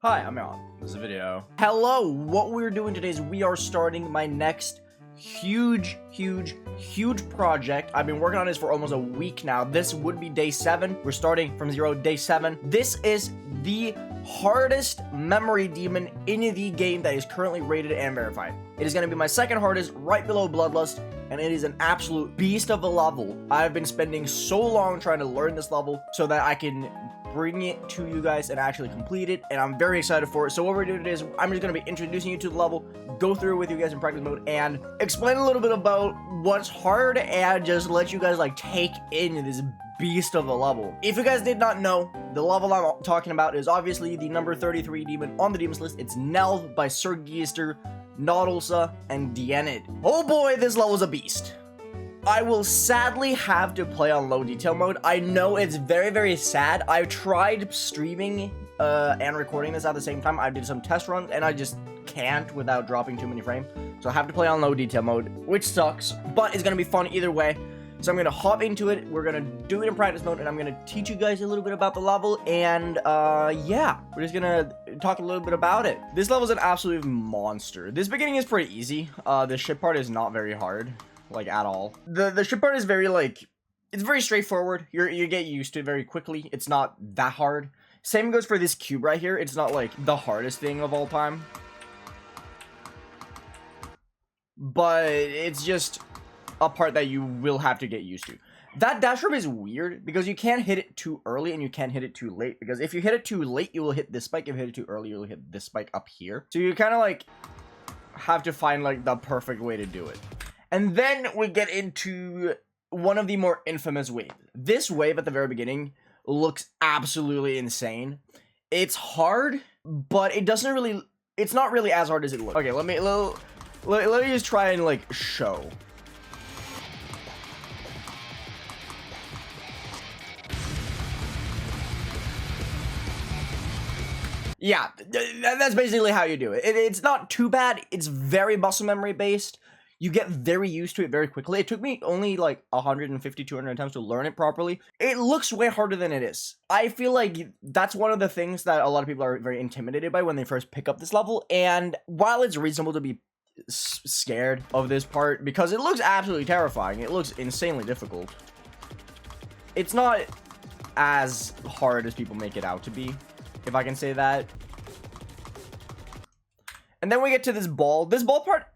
Hi, I'm Aeon. This is a video. Hello! What we're doing today is we are starting my next huge project. I've been working on this for almost a week now. This would be day 7. We're starting from 0, day 7. This is the hardest memory demon in the game that is currently rated and verified. It is going to be my second hardest, right below Bloodlust, and it is an absolute beast of a level. I've been spending so long trying to learn this level so that I can bring it to you guys and actually complete it, and I'm very excited for it. So what we're doing today is I'm just going to be introducing you to the level, go through it with you guys in practice mode, and explain a little bit about what's hard and just let you guys like take in this beast of a level. If you guys did not know, the level I'm talking about is obviously the number 33 demon on the demons list. It's Nhelv by SrGuillester, Nautilsa, and Nhelv. Oh boy, this level is a beast. I will sadly have to play on low detail mode. I know it's very sad. I've tried streaming and recording this at the same time. I did some test runs and I just can't without dropping too many frames. So I have to play on low detail mode, which sucks, but it's gonna be fun either way. So I'm gonna hop into it. We're gonna do it in practice mode, and I'm gonna teach you guys a little bit about the level. And yeah, we're just gonna talk a little bit about it. This level is an absolute monster. This beginning is pretty easy. The ship part is not very hard, like at all. The ship part is very it's very straightforward. You get used to it very quickly. It's not that hard. Same goes for this cube right here. It's not like the hardest thing of all time, but it's just a part that you will have to get used to. That dash rope is weird because you can't hit it too early and you can't hit it too late, because if you hit it too late, you will hit this spike. If you hit it too early, you'll hit this spike up here. So you kind of like have to find like the perfect way to do it. And then we get into one of the more infamous waves. This wave at the very beginning looks absolutely insane. It's hard, but it's not really as hard as it looks. Okay, let me just try and like show. Yeah, that's basically how you do it. It's not too bad. It's very muscle memory based. You get very used to it very quickly. It took me only like 150, 200 attempts to learn it properly. It looks way harder than it is. I feel like that's one of the things that a lot of people are very intimidated by when they first pick up this level. And while it's reasonable to be scared of this part, because it looks absolutely terrifying, it looks insanely difficult, it's not as hard as people make it out to be, if I can say that. And then we get to this ball. This ball part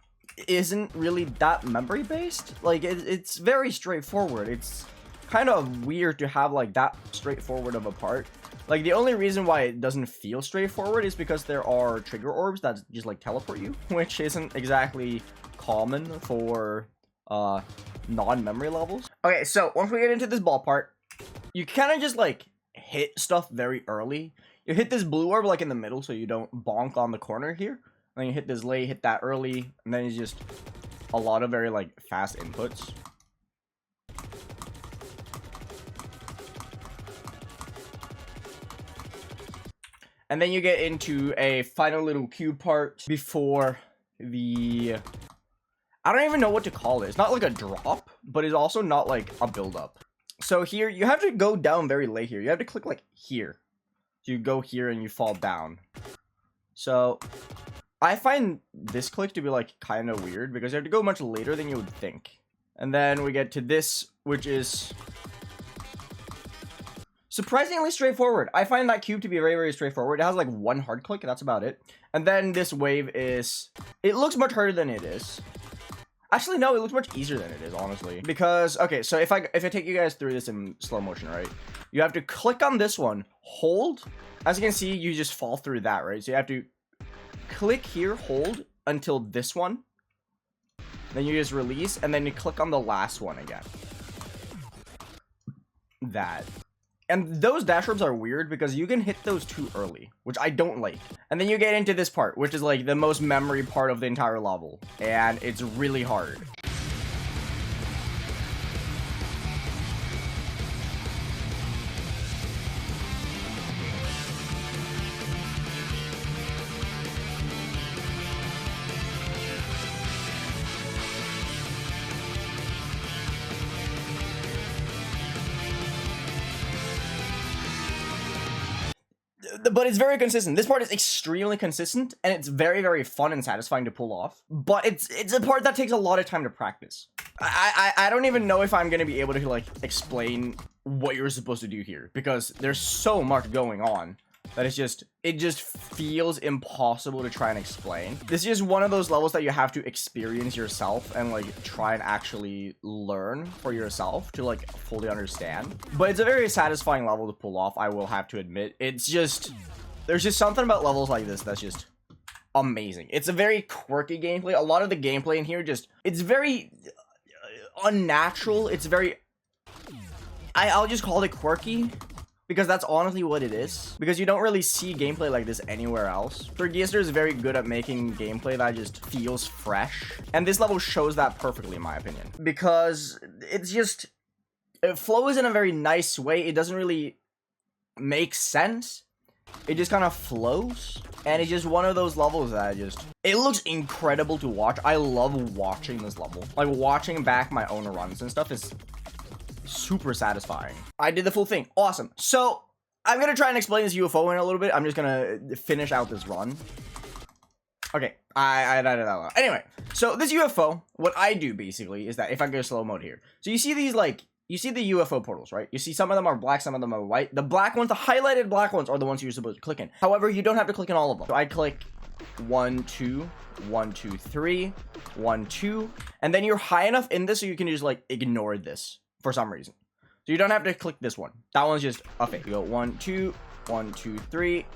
isn't really that memory based. Like it's very straightforward. It's kind of weird to have like that straightforward of a part. Like the only reason why it doesn't feel straightforward is because there are trigger orbs that just like teleport you, which isn't exactly common for non-memory levels. Okay, so once we get into this ball part, you kind of just like hit stuff very early. You hit this blue orb like in the middle so you don't bonk on the corner here. Then you hit this lay, hit that early, and then it's just a lot of very like fast inputs. And then you get into a final little cube part before the... I don't even know what to call it. It's not like a drop, but it's also not like a build-up. So here, you have to go down very late here. You have to click like here. So you go here and you fall down. So I find this click to be like kind of weird because you have to go much later than you would think. And then we get to this, which is surprisingly straightforward. I find that cube to be very straightforward. It has like one hard click, and that's about it. And then this wave is, it looks much harder than it is. Actually, no, it looks much easier than it is, honestly. Because, okay, so if I take you guys through this in slow motion, right? You have to click on this one, hold. As you can see, you just fall through that, right? So you have to click here, hold until this one. Then you just release, and then you click on the last one again. That. And those dash orbs are weird because you can hit those too early, which I don't like. And then you get into this part, which is like the most memory part of the entire level. And it's really hard. but it's very consistent. This part is extremely consistent, and it's very, very fun and satisfying to pull off. But it's a part that takes a lot of time to practice. I don't even know if I'm gonna be able to like explain what you're supposed to do here, because there's so much going on that it just feels impossible to try and explain. This is just one of those levels that you have to experience yourself and like try and actually learn for yourself to like fully understand. But it's a very satisfying level to pull off, I will have to admit. It's just, there's just something about levels like this that's just amazing. It's a very quirky gameplay. A lot of the gameplay in here it's very unnatural. It's very, I'll just call it quirky, because that's honestly what it is. Because you don't really see gameplay like this anywhere else. SrGuillester is very good at making gameplay that just feels fresh. And this level shows that perfectly, in my opinion. Because it's just, it flows in a very nice way. It doesn't really make sense. It just kind of flows. And it's just one of those levels that it looks incredible to watch. I love watching this level. Like, watching back my own runs and stuff is super satisfying. I did the full thing. Awesome. So I'm gonna try and explain this UFO in a little bit. I'm just gonna finish out this run. Okay, anyway, so this UFO, what I do basically is that if I go slow mode here, so you see these like, you see the UFO portals, right? You see some of them are black, some of them are white. The black ones, the highlighted black ones, are the ones you're supposed to click in. However, you don't have to click in all of them. So I click 1, 2, 1, 2, 3, 1, 2, and then you're high enough in this so you can just like ignore this for some reason. So you don't have to click this one. That one's just a fake. You go 1, 2, 1, 2, 3,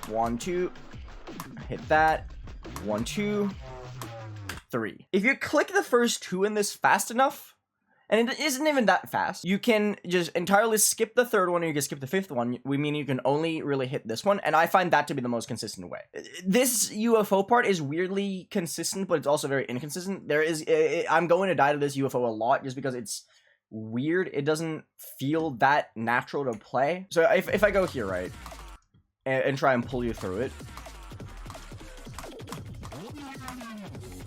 1, 2, hit that, 1, 2, 3. If you click the first two in this fast enough, and it isn't even that fast, you can just entirely skip the third one, or you can skip the fifth one. We mean you can only really hit this one, and I find that to be the most consistent way. This UFO part is weirdly consistent, but it's also very inconsistent. I'm going to die to this UFO a lot just because it's weird. It doesn't feel that natural to play. So if I go here, right, and try and pull you through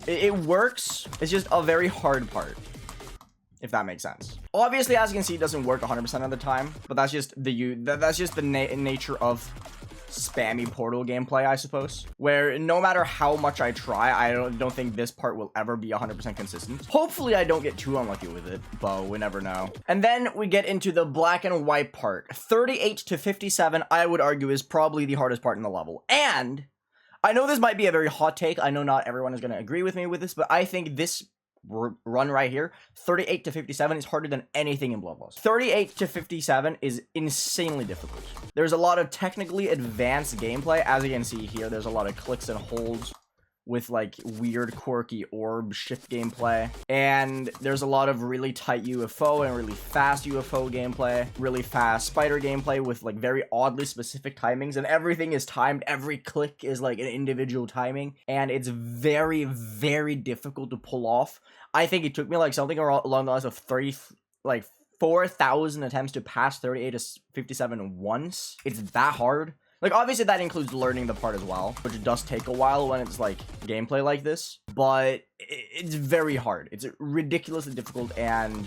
it works. It's just a very hard part, if that makes sense. Obviously, as you can see, it doesn't work 100% of the time, but that's just the nature of spammy portal gameplay, I suppose, where no matter how much I try, I don't think this part will ever be 100% consistent. Hopefully I don't get too unlucky with it, but we never know. And then we get into the black and white part. 38 to 57, I would argue, is probably the hardest part in the level. And I know this might be a very hot take. I know not everyone is going to agree with me with this, but I think this run right here, 38 to 57, is harder than anything in Bloodlust. 38 to 57 is insanely difficult. There's a lot of technically advanced gameplay. As you can see here, there's a lot of clicks and holds with like weird quirky orb shift gameplay, and there's a lot of really tight UFO and really fast UFO gameplay, really fast spider gameplay with like very oddly specific timings, and everything is timed. Every click is like an individual timing, and it's very, very difficult to pull off. I think it took me like something along the lines of 4,000 attempts to pass 38 to 57 once. It's that hard. Like, obviously, that includes learning the part as well, which does take a while when it's, like, gameplay like this. But it's very hard. It's ridiculously difficult, and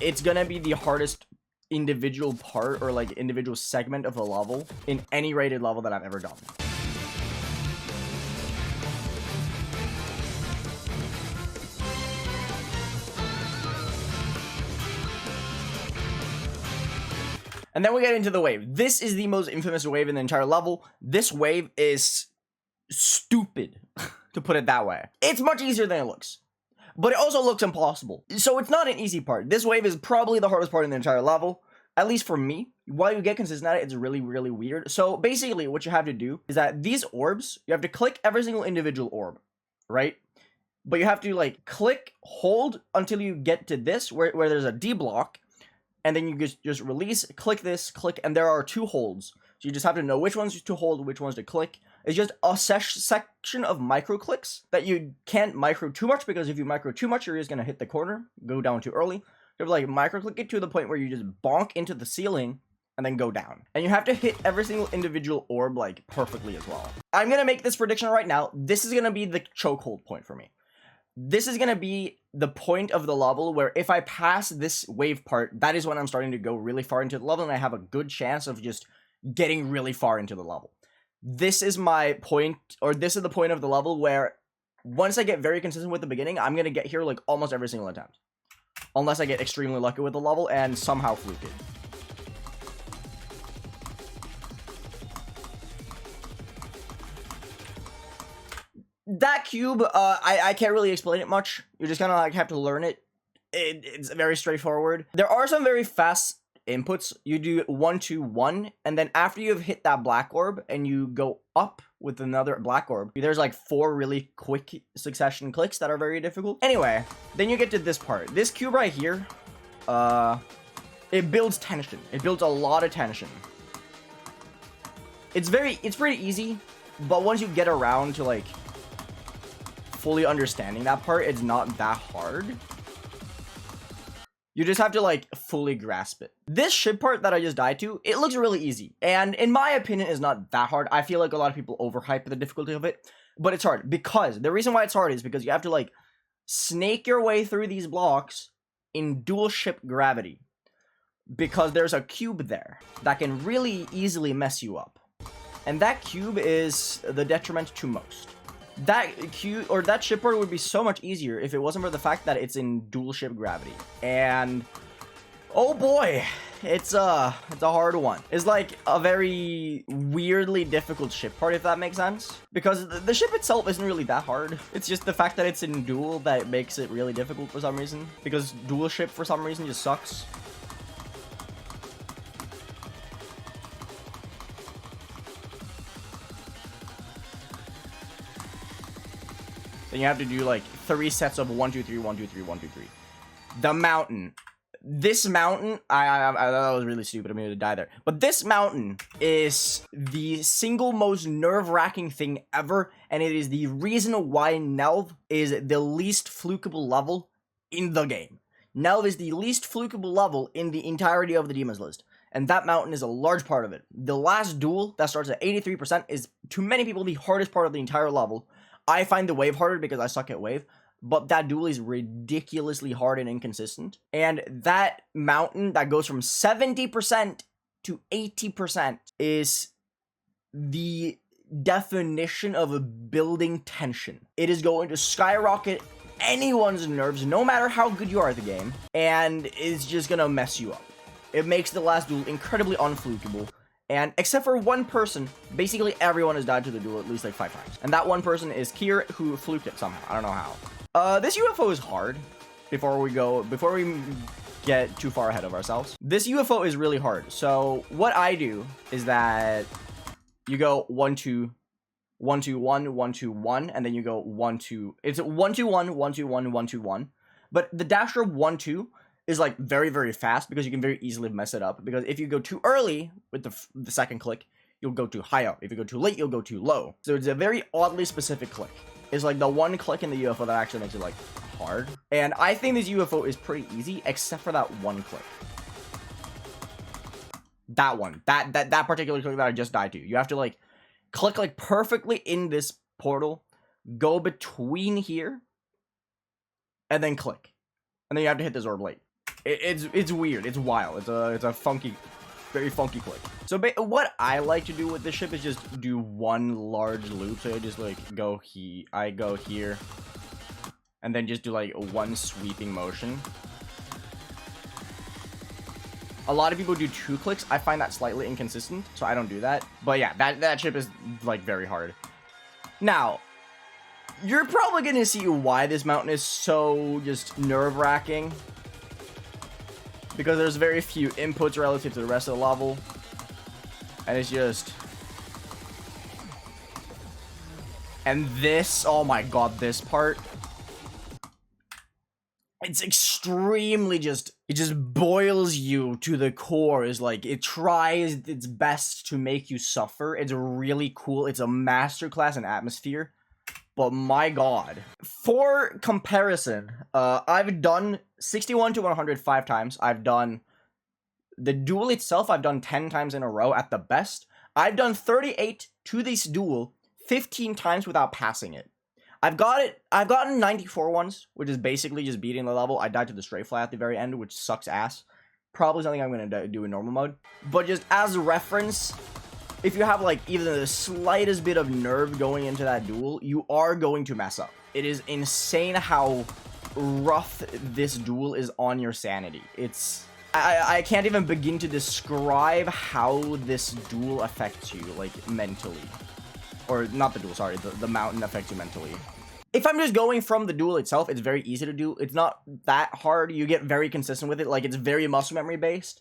it's gonna be the hardest individual part or, like, individual segment of the level in any rated level that I've ever done. And then we get into the wave. This is the most infamous wave in the entire level. This wave is stupid, to put it that way. It's much easier than it looks, but it also looks impossible. So it's not an easy part. This wave is probably the hardest part in the entire level, at least for me. While you get consistent at it, it's really, really weird. So basically what you have to do is that these orbs, you have to click every single individual orb, right? But you have to like click, hold until you get to this, where there's a D block. And then you just release, click this, click, and there are 2 holds. So you just have to know which ones to hold, which ones to click. It's just a section of micro clicks that you can't micro too much, because if you micro too much, you're just going to hit the corner, go down too early. You have to like micro click it to the point where you just bonk into the ceiling and then go down. And you have to hit every single individual orb like perfectly as well. I'm going to make this prediction right now. This is going to be the chokehold point for me. This is going to be the point of the level where if I pass this wave part, that is when I'm starting to go really far into the level, and I have a good chance of just getting really far into the level. this is my point, or this is the point of the level where once I get very consistent with the beginning, I'm gonna get here like almost every single attempt. Unless I get extremely lucky with the level and somehow fluke it. That cube, I can't really explain it much. You just kind of like have to learn it. It's very straightforward. There are some very fast inputs. You do 1, 2, 1, and then after you've hit that black orb and you go up with another black orb, there's like 4 really quick succession clicks that are very difficult. Anyway, then you get to this part. This cube right here, it builds tension. It builds a lot of tension. It's pretty easy, but once you get around to like fully understanding that part, it's not that hard. You just have to like fully grasp it. This ship part that I just died to, it looks really easy. And in my opinion, is not that hard. I feel like a lot of people overhype the difficulty of it, but it's hard because the reason why it's hard is because you have to like snake your way through these blocks in dual ship gravity, because there's a cube there that can really easily mess you up. And that cube is the detriment to most. That cube or that ship part would be so much easier if it wasn't for the fact that it's in dual ship gravity. And oh boy, it's a hard one. It's like a very weirdly difficult ship part, if that makes sense. Because the ship itself isn't really that hard. It's just the fact that it's in dual that makes it really difficult for some reason. Because dual ship for some reason just sucks. Then you have to do like 3 sets of 1, 2, 3, 1, 2, 3, 1, 2, 3. The mountain. This mountain, I thought that was really stupid. I'm going to die there. But this mountain is the single most nerve-wracking thing ever. And it is the reason why Nhelv is the least flukeable level in the game. Nhelv is the least flukeable level in the entirety of the Demons list. And that mountain is a large part of it. The last duel that starts at 83% is, to many people, the hardest part of the entire level. I find the wave harder because I suck at wave, but that duel is ridiculously hard and inconsistent. And that mountain that goes from 70% to 80% is the definition of building tension. It is going to skyrocket anyone's nerves, no matter how good you are at the game, and it's just gonna mess you up. It makes the last duel incredibly unflukeable. And except for one person, basically everyone has died to the duel at least like 5 times. And that one person is Kier, who fluked it somehow. I don't know how. This UFO is hard before we get too far ahead of ourselves. This UFO is really hard. So what I do is that you go 1, 2, 1, 2, 1, 1, 2, 1, and then you go 1, 2. It's 1, 2, 1, 1, 2, 1, 1, 2, 1. But the dash rope 1, 2 is like very, very fast because you can very easily mess it up. Because if you go too early with the second click, you'll go too high up. If you go too late, you'll go too low. So it's a very oddly specific click. It's like the one click in the UFO that actually makes it like hard. And I think this UFO is pretty easy except for that one click. That one. That particular click that I just died to. You have to like click like perfectly in this portal, go between here, and then click. And then you have to hit this orb late. It's weird. It's wild. It's a funky, very funky click. So what I like to do with this ship is just do one large loop. So I just like go here, and then just do like one sweeping motion. A lot of people do 2 clicks. I find that slightly inconsistent, so I don't do that. But yeah, that ship is like very hard. Now, you're probably gonna see why this mountain is so just nerve-wracking. Because there's very few inputs relative to the rest of the level. And it's just... And this, oh my god, this part. It's extremely just... It just boils you to the core. It's like, it tries its best to make you suffer. It's really cool. It's a masterclass in atmosphere. But my god. For comparison, I've done 61 to 100 5 times. I've done the duel itself, I've done 10 times in a row at the best. I've done 38 to this duel 15 times without passing it. I've gotten 94 once, which is basically just beating the level. I died to the stray fly at the very end, which sucks ass. Probably something I'm going to do in normal mode. But just as a reference, if you have like even the slightest bit of nerve going into that duel, you are going to mess up. It is insane how rough this duel is on your sanity. It's I can't even begin to describe how this duel affects you, like, mentally. Or not the duel, sorry, the mountain affects you mentally. If I'm just going from the duel itself, it's very easy to do. It's not that hard. You get very consistent with it. Like, it's very muscle memory based.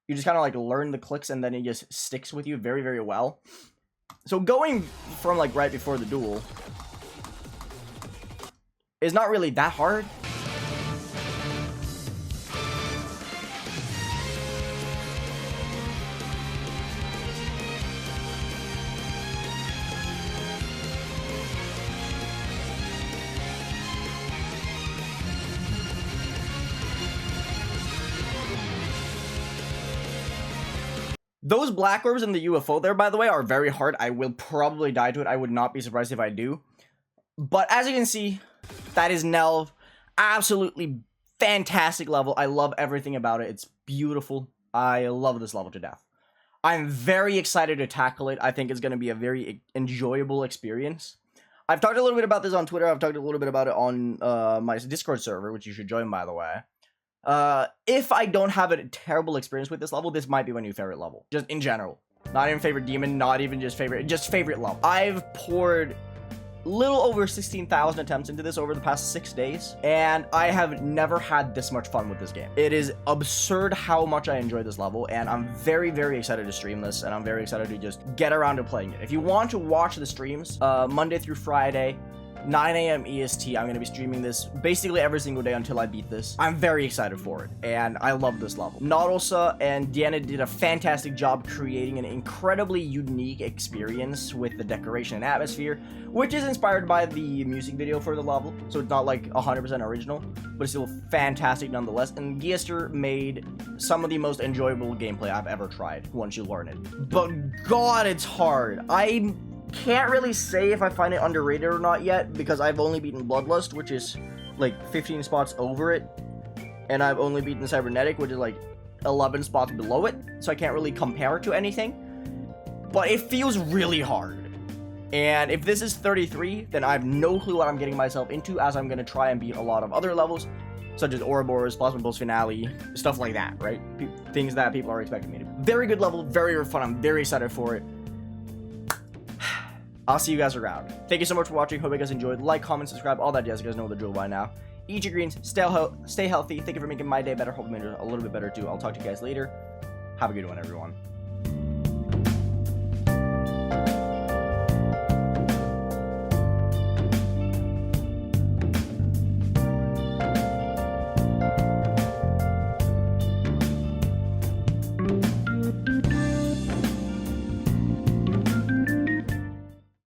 You just kind of like learn the clicks and then it just sticks with you very, very well. So going from like right before the duel is not really that hard. Those black orbs in the UFO there, by the way, are very hard. I will probably die to it. I would not be surprised if I do. But as you can see, that is Nhelv. Absolutely fantastic level. I love everything about it. It's beautiful. I love this level to death. I'm very excited to tackle it. I think it's going to be a very enjoyable experience. I've talked a little bit about this on Twitter. I've talked a little bit about it on my Discord server, which you should join, by the way. If I don't have a terrible experience with this level, this might be my new favorite level. Just in general. Not even favorite demon, not even just favorite level. I've poured little over 16,000 attempts into this over the past 6 days, and I have never had this much fun with this game. It is absurd how much I enjoy this level, and I'm very, very excited to stream this, and I'm very excited to just get around to playing it. If you want to watch the streams, Monday through Friday, 9 a.m. EST, I'm going to be streaming this basically every single day until I beat this. I'm very excited for it, and I love this level. Nautilsa and Deanna did a fantastic job creating an incredibly unique experience with the decoration and atmosphere, which is inspired by the music video for the level, so it's not like 100% original, but it's still fantastic nonetheless, and Guillester made some of the most enjoyable gameplay I've ever tried once you learn it. But God, it's hard. I can't really say if I find it underrated or not yet, because I've only beaten Bloodlust, which is like 15 spots over it, and I've only beaten Cybernetic, which is like 11 spots below it, so I can't really compare it to anything, but it feels really hard. And if this is 33, then I have no clue what I'm getting myself into, as I'm going to try and beat a lot of other levels, such as Ouroboros, Plasma Pulse Finale, stuff like that, right? Things that people are expecting me to. Very good level, very, very fun. I'm very excited for it. I'll see you guys around. Thank you so much for watching. Hope you guys enjoyed. Like, comment, subscribe, all that jazz. You guys know the drill by now. Eat your greens, stay healthy. Thank you for making my day better. Hope you made it a little bit better too. I'll talk to you guys later. Have a good one, everyone.